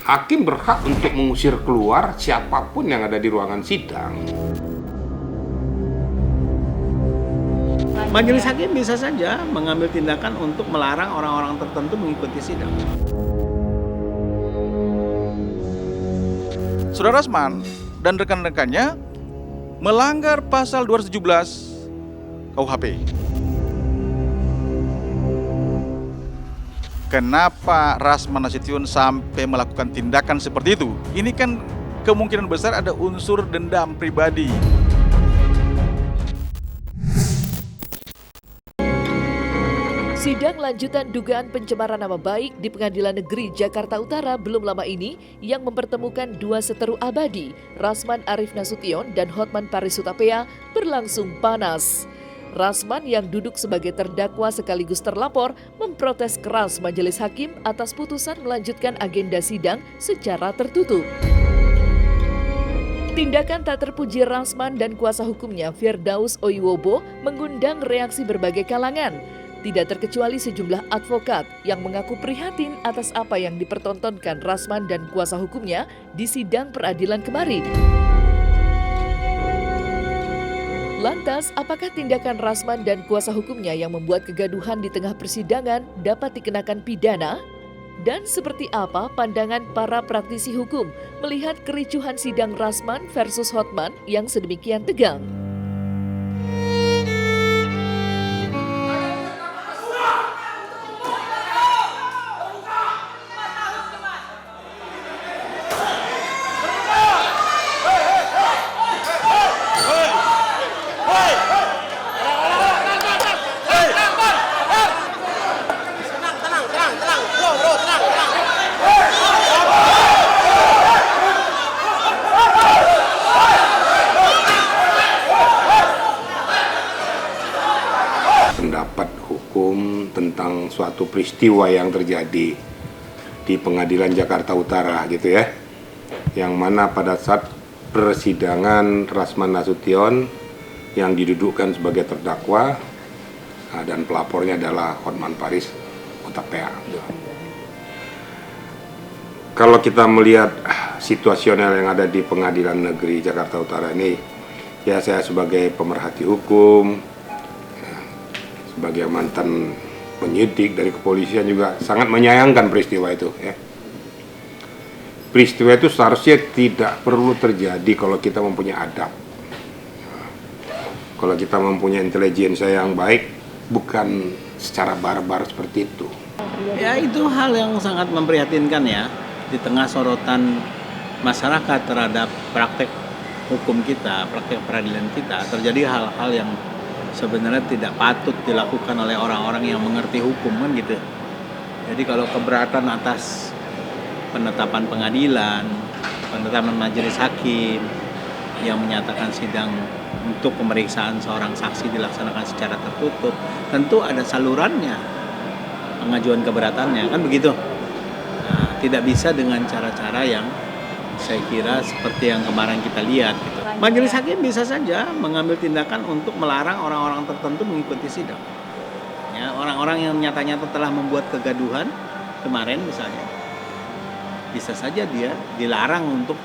Hakim berhak untuk mengusir keluar siapapun yang ada di ruangan sidang. Majelis hakim bisa saja mengambil tindakan untuk melarang orang-orang tertentu mengikuti sidang. Saudara Rasman dan rekan-rekannya melanggar pasal 217 KUHP. Kenapa Rasman Nasution sampai melakukan tindakan seperti itu? Ini kan kemungkinan besar ada unsur dendam pribadi. Sidang lanjutan dugaan pencemaran nama baik di Pengadilan Negeri Jakarta Utara belum lama ini yang mempertemukan dua seteru abadi, Rasman Arief Nasution dan Hotman Paris Hutapea, berlangsung panas. Rasman yang duduk sebagai terdakwa sekaligus terlapor memprotes keras majelis hakim atas putusan melanjutkan agenda sidang secara tertutup. Tindakan tak terpuji Rasman dan kuasa hukumnya Firdaus Oiwobo mengundang reaksi berbagai kalangan. Tidak terkecuali sejumlah advokat yang mengaku prihatin atas apa yang dipertontonkan Rasman dan kuasa hukumnya di sidang peradilan kemarin. Lantas, apakah tindakan Rasman dan kuasa hukumnya yang membuat kegaduhan di tengah persidangan dapat dikenakan pidana? Dan seperti apa pandangan para praktisi hukum melihat kericuhan sidang Rasman versus Hotman yang sedemikian tegang? Pendapat hukum tentang suatu peristiwa yang terjadi di Pengadilan Jakarta Utara gitu ya, yang mana pada saat persidangan Rasman Nasution yang didudukkan sebagai terdakwa dan pelapornya adalah Hotman Paris Hutapea. Kalau kita melihat situasional yang ada di Pengadilan Negeri Jakarta Utara ini, ya saya sebagai pemerhati hukum, sebagai mantan penyidik dari kepolisian juga sangat menyayangkan peristiwa itu ya. Peristiwa itu seharusnya tidak perlu terjadi kalau kita mempunyai adab. Kalau kita mempunyai intelijensia yang baik, bukan secara barbar seperti itu. Ya, itu hal yang sangat memprihatinkan ya, di tengah sorotan masyarakat terhadap praktek hukum kita, praktek peradilan kita, terjadi hal-hal yang sebenarnya tidak patut dilakukan oleh orang-orang yang mengerti hukum kan gitu. Jadi kalau keberatan atas penetapan pengadilan, penetapan majelis hakim yang menyatakan sidang untuk pemeriksaan seorang saksi dilaksanakan secara tertutup, tentu ada salurannya pengajuan keberatannya kan begitu. Nah, tidak bisa dengan cara-cara yang saya kira seperti yang kemarin kita lihat gitu. Majelis hakim bisa saja mengambil tindakan untuk melarang orang-orang tertentu mengikuti sidang. Ya, orang-orang yang nyata-nyata telah membuat kegaduhan kemarin misalnya, bisa saja dia dilarang untuk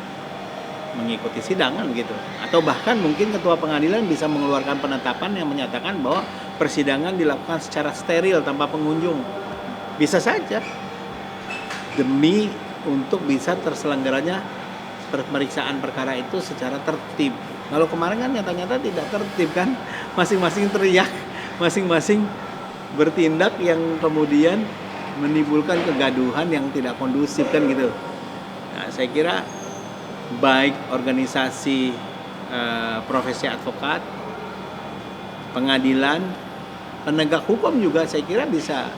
mengikuti sidang kan begitu. Atau bahkan mungkin ketua pengadilan bisa mengeluarkan penetapan yang menyatakan bahwa persidangan dilakukan secara steril tanpa pengunjung. Bisa saja demi untuk bisa terselenggaranya pemeriksaan perkara itu secara tertib. Kalau kemarin kan nyata-nyata tidak tertib kan, masing-masing teriak, masing-masing bertindak yang kemudian menimbulkan kegaduhan yang tidak kondusif kan gitu. Nah, saya kira baik organisasi profesi advokat, pengadilan, penegak hukum juga saya kira bisa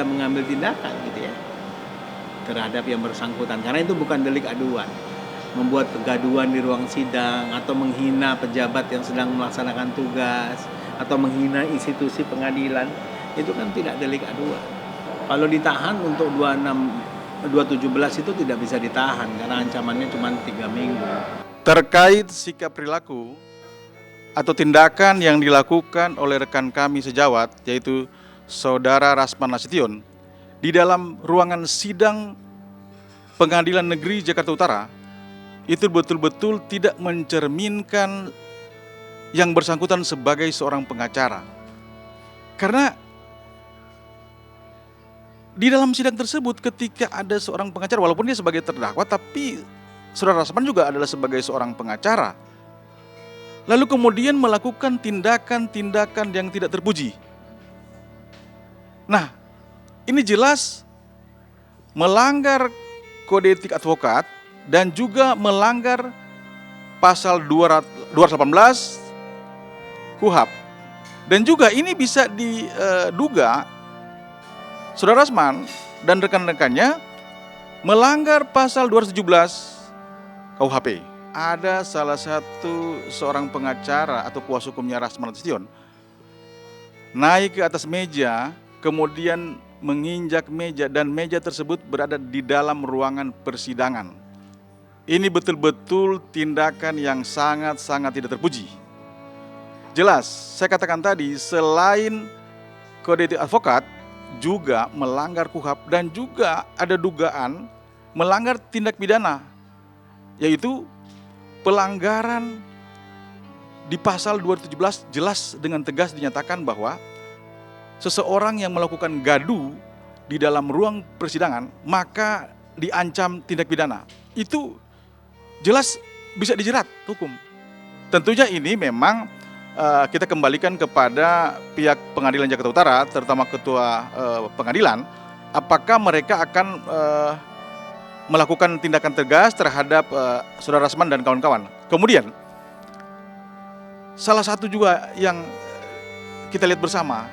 mengambil tindakan gitu ya terhadap yang bersangkutan, karena itu bukan delik aduan. Membuat kegaduhan di ruang sidang atau menghina pejabat yang sedang melaksanakan tugas atau menghina institusi pengadilan, itu kan tidak delik aduan. Kalau ditahan untuk 217 itu tidak bisa ditahan karena ancamannya cuma 3 minggu. Terkait sikap perilaku atau tindakan yang dilakukan oleh rekan kami sejawat, yaitu Saudara Rasman Nasution, di dalam ruangan sidang Pengadilan Negeri Jakarta Utara itu betul-betul tidak mencerminkan yang bersangkutan sebagai seorang pengacara. Karena di dalam sidang tersebut ketika ada seorang pengacara, walaupun dia sebagai terdakwa, tapi Saudara Rasman juga adalah sebagai seorang pengacara. Lalu kemudian melakukan tindakan-tindakan yang tidak terpuji. Nah, ini jelas melanggar kode etik advokat dan juga melanggar pasal 218 KUHP. Dan juga ini bisa diduga Saudara Rasman dan rekan-rekannya melanggar pasal 217 KUHP. Ada salah satu seorang pengacara atau kuasa hukumnya Rasman Nasution naik ke atas meja, kemudian menginjak meja, dan meja tersebut berada di dalam ruangan persidangan. Ini betul-betul tindakan yang sangat-sangat tidak terpuji. Jelas, saya katakan tadi, selain kode etik advokat, juga melanggar KUHP dan juga ada dugaan melanggar tindak pidana, yaitu pelanggaran di pasal 217 jelas dengan tegas dinyatakan bahwa seseorang yang melakukan gaduh di dalam ruang persidangan maka diancam tindak pidana. Itu jelas bisa dijerat hukum. Tentunya ini memang kita kembalikan kepada pihak pengadilan Jakarta Utara, terutama ketua pengadilan, apakah mereka akan melakukan tindakan tegas terhadap Saudara Rasman dan kawan-kawan. Kemudian salah satu juga yang kita lihat bersama,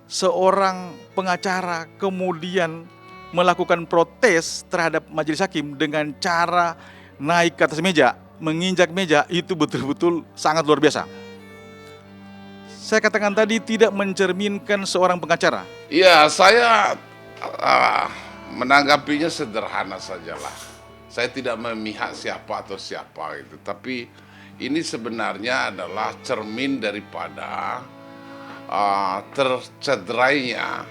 seorang pengacara kemudian melakukan protes terhadap majelis hakim dengan cara naik ke atas meja, menginjak meja. Itu betul-betul sangat luar biasa. Saya katakan tadi tidak mencerminkan seorang pengacara. Ya, saya menanggapinya sederhana sajalah. Saya tidak memihak siapa atau siapa itu, tapi ini sebenarnya adalah cermin daripada tercederainya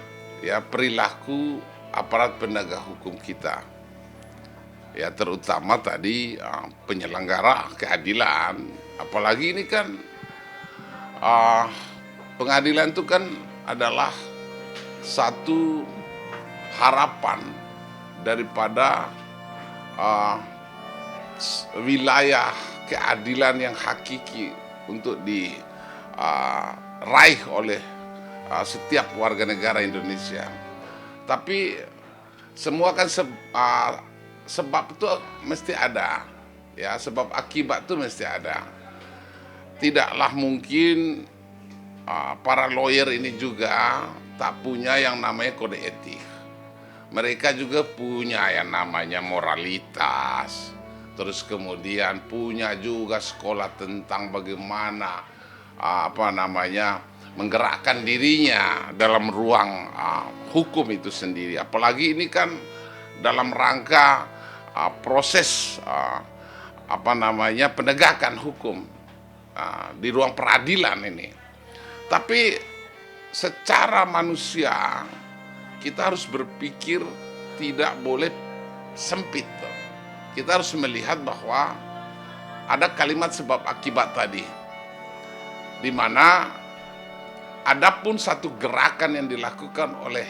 ya perilaku aparat penegak hukum kita. Ya, terutama tadi penyelenggara keadilan. Apalagi ini kan pengadilan itu kan adalah satu harapan daripada wilayah keadilan yang hakiki untuk diraih oleh setiap warga negara Indonesia. Tapi semua kan sebab itu mesti ada, ya, sebab akibat itu mesti ada. Tidaklah mungkin para lawyer ini juga tak punya yang namanya kode etik. Mereka juga punya yang namanya moralitas. Terus kemudian punya juga sekolah tentang bagaimana menggerakkan dirinya dalam ruang hukum itu sendiri. Apalagi ini kan dalam rangka proses penegakan hukum di ruang peradilan ini. Tapi secara manusia kita harus berpikir tidak boleh sempit. Kita harus melihat bahwa ada kalimat sebab akibat tadi, di mana adapun satu gerakan yang dilakukan oleh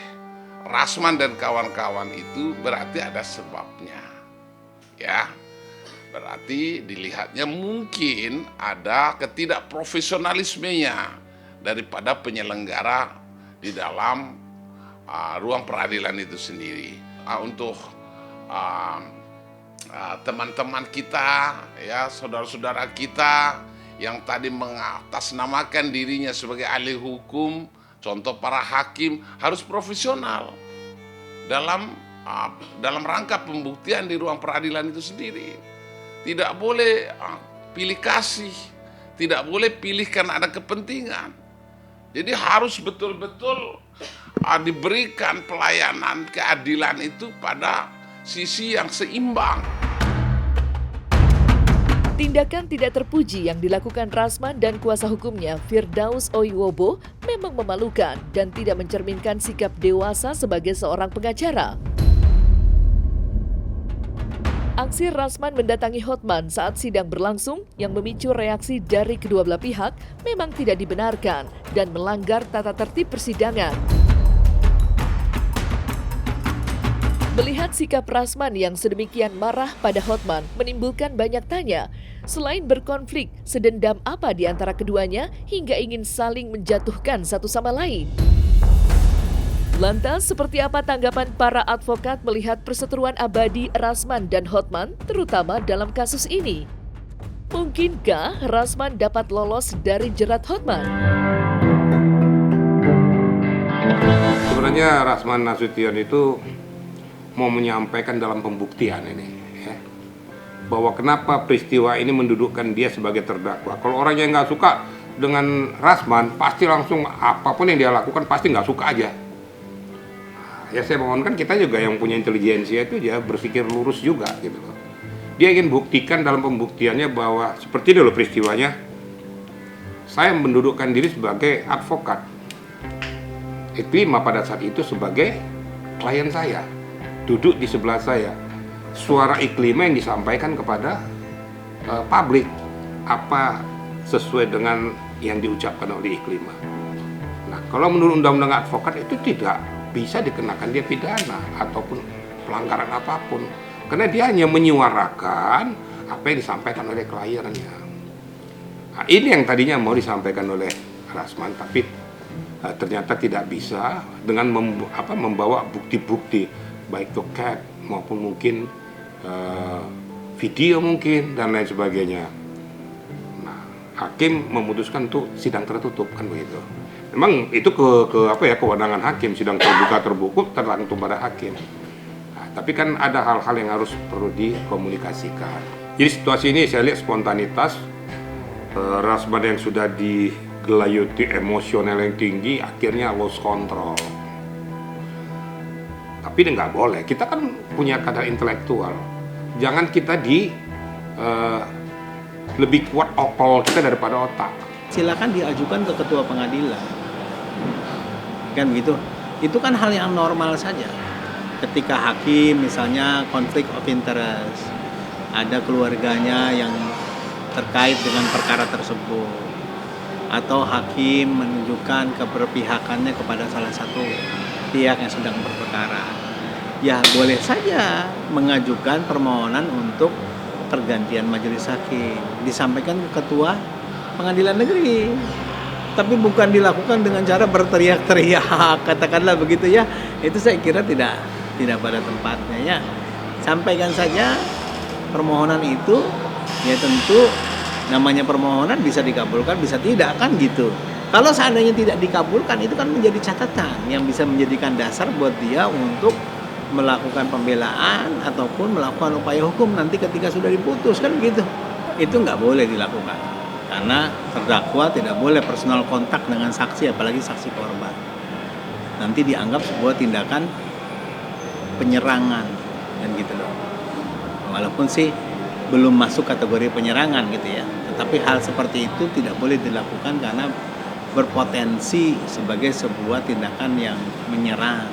Rasman dan kawan-kawan itu berarti ada sebabnya, ya. Berarti dilihatnya mungkin ada ketidakprofesionalismenya daripada penyelenggara di dalam ruang peradilan itu sendiri. Untuk teman-teman kita, ya, saudara-saudara kita yang tadi mengatasnamakan dirinya sebagai ahli hukum, contoh para hakim, harus profesional dalam rangka pembuktian di ruang peradilan itu sendiri. Tidak boleh pilih kasih, tidak boleh pilih karena ada kepentingan. Jadi harus betul-betul diberikan pelayanan keadilan itu pada sisi yang seimbang. Tindakan tidak terpuji yang dilakukan Rasman dan kuasa hukumnya Firdaus Oiwobo memang memalukan dan tidak mencerminkan sikap dewasa sebagai seorang pengacara. Aksi Rasman mendatangi Hotman saat sidang berlangsung yang memicu reaksi dari kedua belah pihak memang tidak dibenarkan dan melanggar tata tertib persidangan. Melihat sikap Rasman yang sedemikian marah pada Hotman menimbulkan banyak tanya. Selain berkonflik, sedendam apa di antara keduanya hingga ingin saling menjatuhkan satu sama lain? Lantas, seperti apa tanggapan para advokat melihat perseteruan abadi Rasman dan Hotman, terutama dalam kasus ini? Mungkinkah Rasman dapat lolos dari jerat Hotman? Sebenarnya Rasman Nasution itu mau menyampaikan dalam pembuktian ini, ya, bahwa kenapa peristiwa ini mendudukkan dia sebagai terdakwa. Kalau orang yang nggak suka dengan Rasman, pasti langsung apapun yang dia lakukan pasti nggak suka aja. Ya saya mohonkan kita juga yang punya intelijensia itu ya berpikir lurus juga gitu loh. Dia ingin buktikan dalam pembuktiannya bahwa seperti dulu peristiwanya, saya mendudukkan diri sebagai advokat. Iklima pada saat itu sebagai klien saya, duduk di sebelah saya. Suara Iklima yang disampaikan kepada publik apa sesuai dengan yang diucapkan oleh Iklima. Nah, kalau menurut undang-undang advokat itu tidak bisa dikenakan dia pidana ataupun pelanggaran apapun, karena dia hanya menyuarakan apa yang disampaikan oleh kliennya. Nah, ini yang tadinya mau disampaikan oleh Rasman, tapi ternyata tidak bisa dengan membawa bukti-bukti baik itu CAT maupun mungkin video mungkin dan lain sebagainya. Nah, hakim memutuskan untuk sidang tertutup kan begitu. Memang itu kewenangan hakim, sidang terbuka tergantung pada hakim. Nah, tapi kan ada hal-hal yang harus perlu dikomunikasikan. Jadi situasi ini saya lihat spontanitas, Rasman yang sudah digelayuti emosional yang tinggi akhirnya lost control. Tapi ini nggak boleh, kita kan punya kadar intelektual. Jangan kita lebih kuat opol kita daripada otak. Silakan diajukan ke ketua pengadilan. Kan begitu. Itu kan hal yang normal saja. Ketika hakim misalnya konflik of interest, ada keluarganya yang terkait dengan perkara tersebut, atau hakim menunjukkan keberpihakannya kepada salah satu pihak yang sedang berperkara, ya boleh saja mengajukan permohonan untuk pergantian majelis hakim, disampaikan ke ketua pengadilan negeri. Tapi bukan dilakukan dengan cara berteriak-teriak, katakanlah begitu ya. Itu saya kira tidak pada tempatnya ya. Sampaikan saja permohonan itu, ya tentu namanya permohonan bisa dikabulkan, bisa tidak kan gitu. Kalau seandainya tidak dikabulkan, itu kan menjadi catatan yang bisa menjadikan dasar buat dia untuk melakukan pembelaan ataupun melakukan upaya hukum nanti ketika sudah diputus kan gitu. Itu nggak boleh dilakukan. Karena terdakwa tidak boleh personal kontak dengan saksi, apalagi saksi korban. Nanti dianggap sebuah tindakan penyerangan dan gitu loh. Walaupun sih belum masuk kategori penyerangan gitu ya. Tetapi hal seperti itu tidak boleh dilakukan karena berpotensi sebagai sebuah tindakan yang menyerang.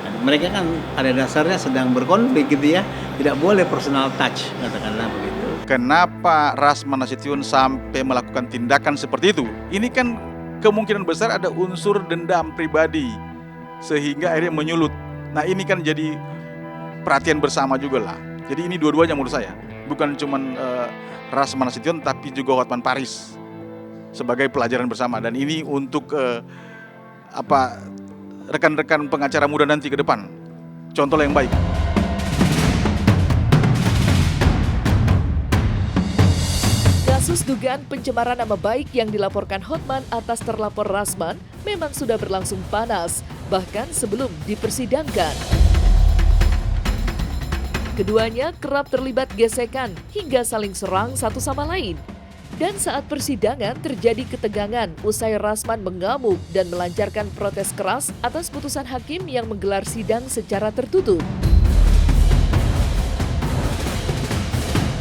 Dan mereka kan pada dasarnya sedang berkonflik gitu ya. Tidak boleh personal touch, katakanlah begitu. Kenapa Rasman Nasution sampai melakukan tindakan seperti itu? Ini kan kemungkinan besar ada unsur dendam pribadi sehingga akhirnya menyulut. Nah ini kan jadi perhatian bersama juga lah. Jadi ini dua-duanya menurut saya, bukan cuma Rasman Nasution tapi juga Hotman Paris sebagai pelajaran bersama. Dan ini untuk rekan-rekan pengacara muda nanti ke depan, contoh yang baik. Kasus dugaan pencemaran nama baik yang dilaporkan Hotman atas terlapor Rasman memang sudah berlangsung panas, bahkan sebelum dipersidangkan. Keduanya kerap terlibat gesekan hingga saling serang satu sama lain. Dan saat persidangan terjadi ketegangan usai Rasman mengamuk dan melancarkan protes keras atas putusan hakim yang menggelar sidang secara tertutup.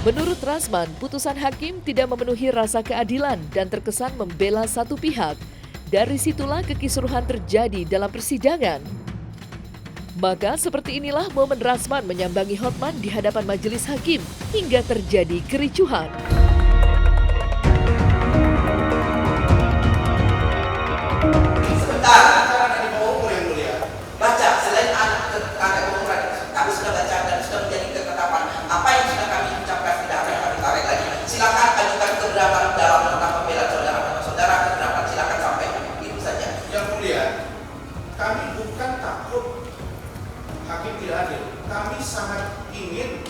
Menurut Rasman, putusan hakim tidak memenuhi rasa keadilan dan terkesan membela satu pihak. Dari situlah kekisruhan terjadi dalam persidangan. Maka seperti inilah momen Rasman menyambangi Hotman di hadapan majelis hakim hingga terjadi kericuhan. Sebentar, karena di bawah umur yang mulia. Baca, selain anak umur, kami sudah baca dan sudah menjadi ketetapan. Apa yang sudah kami ucapkan tidak akan kami tarik lagi. Silakan ajukan keberatan dalam nota pembela saudara atau saudara keberatan. Silakan sampaikan. Itu saja. Yang mulia, kami bukan takut hakim tidak adil. Kami sangat ingin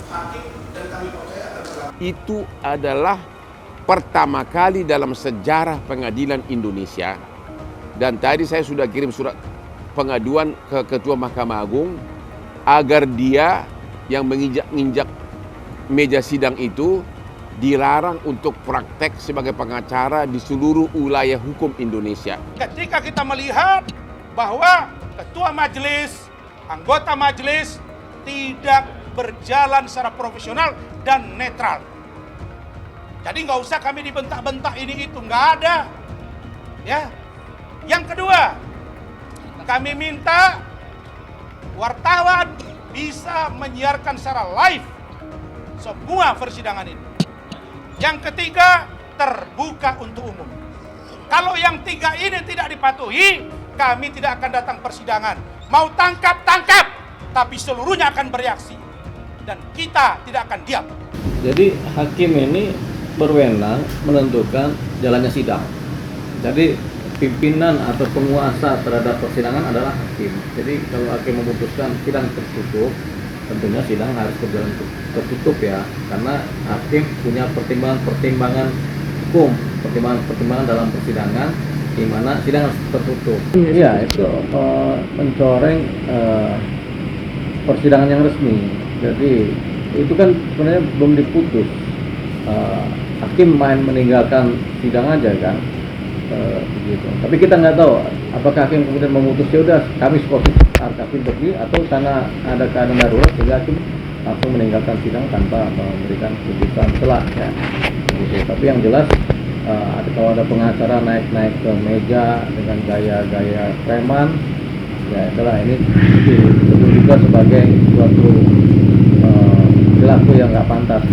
hakim dan kami percaya akan berlaku. Itu adalah pertama kali dalam sejarah pengadilan Indonesia, dan tadi saya sudah kirim surat pengaduan ke Ketua Mahkamah Agung agar dia yang menginjak meja sidang itu dilarang untuk praktek sebagai pengacara di seluruh wilayah hukum Indonesia. Ketika kita melihat bahwa ketua majelis, anggota majelis tidak berjalan secara profesional dan netral. Jadi nggak usah kami dibentak-bentak ini itu, nggak ada. Ya. Yang kedua, kami minta wartawan bisa menyiarkan secara live semua persidangan ini. Yang ketiga, terbuka untuk umum. Kalau yang tiga ini tidak dipatuhi, kami tidak akan datang persidangan. Mau tangkap, tapi seluruhnya akan bereaksi. Dan kita tidak akan diam. Jadi hakim ini berwenang menentukan jalannya sidang. Jadi pimpinan atau penguasa terhadap persidangan adalah hakim. Jadi kalau hakim memutuskan sidang tertutup, tentunya sidang harus berjalan tertutup ya, karena hakim punya pertimbangan hukum, pertimbangan dalam persidangan di mana sidang harus tertutup. Iya, itu mencoreng persidangan yang resmi. Jadi itu kan sebenarnya belum diputus. Hakim main meninggalkan sidang aja kan, begitu. Tapi kita nggak tahu apakah hakim kemudian memutus ya udah kami seperti hakim pergi, atau karena ada keadaan darurat sehingga hakim langsung meninggalkan sidang tanpa memberikan putusan setelah ya. Begitu. Tapi yang jelas kalau ada pengacara naik ke meja dengan gaya-gaya preman, ya itulah ini disebut juga sebagai suatu perilaku yang nggak pantas.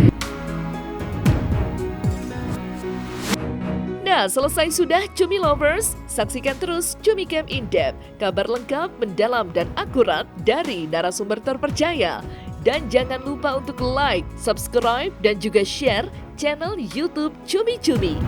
Nah, selesai sudah Cumi Lovers? Saksikan terus Cumi Camp In-Depth, kabar lengkap, mendalam, dan akurat dari narasumber terpercaya. Dan jangan lupa untuk like, subscribe, dan juga share channel YouTube Cumi Cumi.